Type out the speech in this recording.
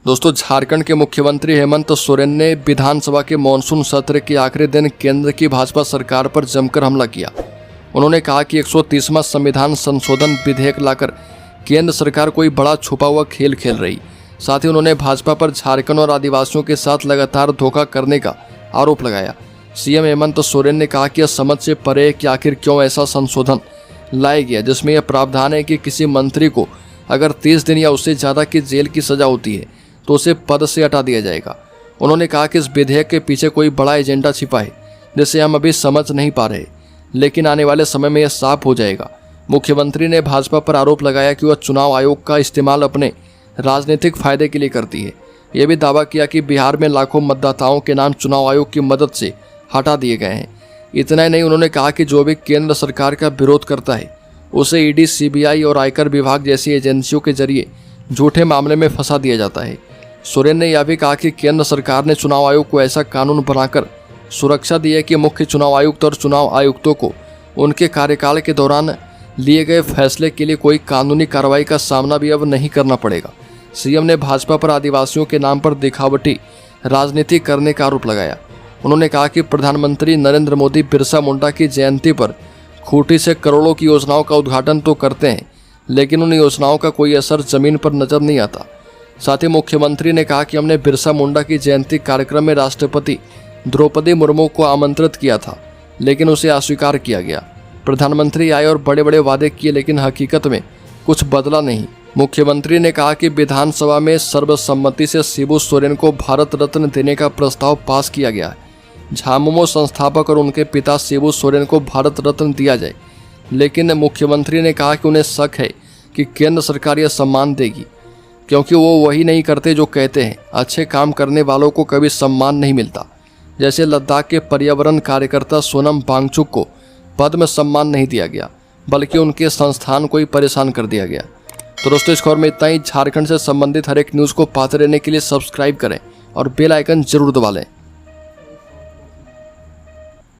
दोस्तों, झारखंड के मुख्यमंत्री हेमंत सोरेन ने विधानसभा के मानसून सत्र के आखिरी दिन केंद्र की भाजपा सरकार पर जमकर हमला किया। उन्होंने कहा कि 130वां संविधान संशोधन विधेयक लाकर केंद्र सरकार कोई बड़ा छुपा हुआ खेल खेल रही। साथ ही उन्होंने भाजपा पर झारखंड और आदिवासियों के साथ लगातार धोखा करने का आरोप लगाया। सीएम हेमंत सोरेन ने कहा कि यह समझ से परे है कि आखिर क्यों ऐसा संशोधन लाया गया जिसमें यह प्रावधान है कि किसी मंत्री को अगर 30 दिन या उससे ज़्यादा की जेल की सज़ा होती है तो उसे पद से हटा दिया जाएगा। उन्होंने कहा कि इस विधेयक के पीछे कोई बड़ा एजेंडा छिपा है जिसे हम अभी समझ नहीं पा रहे, लेकिन आने वाले समय में यह साफ हो जाएगा। मुख्यमंत्री ने भाजपा पर आरोप लगाया कि वह चुनाव आयोग का इस्तेमाल अपने राजनीतिक फायदे के लिए करती है। यह भी दावा किया कि बिहार में लाखों मतदाताओं के नाम चुनाव आयोग की मदद से हटा दिए गए हैं। इतना ही नहीं, उन्होंने कहा कि जो भी केंद्र सरकार का विरोध करता है उसे ईडी, सीबीआई और आयकर विभाग जैसी एजेंसियों के जरिए झूठे मामले में फंसा दिया जाता है। सोरेन ने यह भी कहा कि केंद्र सरकार ने चुनाव आयोग को ऐसा कानून बनाकर सुरक्षा दी है कि मुख्य चुनाव आयुक्त और चुनाव आयुक्तों को उनके कार्यकाल के दौरान लिए गए फैसले के लिए कोई कानूनी कार्रवाई का सामना भी अब नहीं करना पड़ेगा। सीएम ने भाजपा पर आदिवासियों के नाम पर दिखावटी राजनीति करने का आरोप लगाया। उन्होंने कहा कि प्रधानमंत्री नरेंद्र मोदी बिरसा मुंडा की जयंती पर खूंटी से करोड़ों की योजनाओं का उद्घाटन तो करते हैं, लेकिन उन योजनाओं का कोई असर जमीन पर नजर नहीं आता। साथ ही मुख्यमंत्री ने कहा कि हमने बिरसा मुंडा की जयंती कार्यक्रम में राष्ट्रपति द्रौपदी मुर्मू को आमंत्रित किया था, लेकिन उसे अस्वीकार किया गया। प्रधानमंत्री आए और बड़े बड़े वादे किए, लेकिन हकीकत में कुछ बदला नहीं। मुख्यमंत्री ने कहा कि विधानसभा में सर्वसम्मति से शिबू सोरेन को भारत रत्न देने का प्रस्ताव पास किया गया है। झामुमो संस्थापक और उनके पिता शिबू सोरेन को भारत रत्न दिया जाए, लेकिन मुख्यमंत्री ने कहा कि उन्हें शक है कि केंद्र सरकार यह सम्मान देगी, क्योंकि वो वही नहीं करते जो कहते हैं। अच्छे काम करने वालों को कभी सम्मान नहीं मिलता। जैसे लद्दाख के पर्यावरण कार्यकर्ता सोनम वांगचुक को पद्म सम्मान नहीं दिया गया, बल्कि उनके संस्थान को ही परेशान कर दिया गया। तो दोस्तों, इस खबर में इतना ही। झारखंड से संबंधित हर एक न्यूज़ को पाते रहने के लिए सब्सक्राइब करें और बेल आइकन जरूर दबा लें।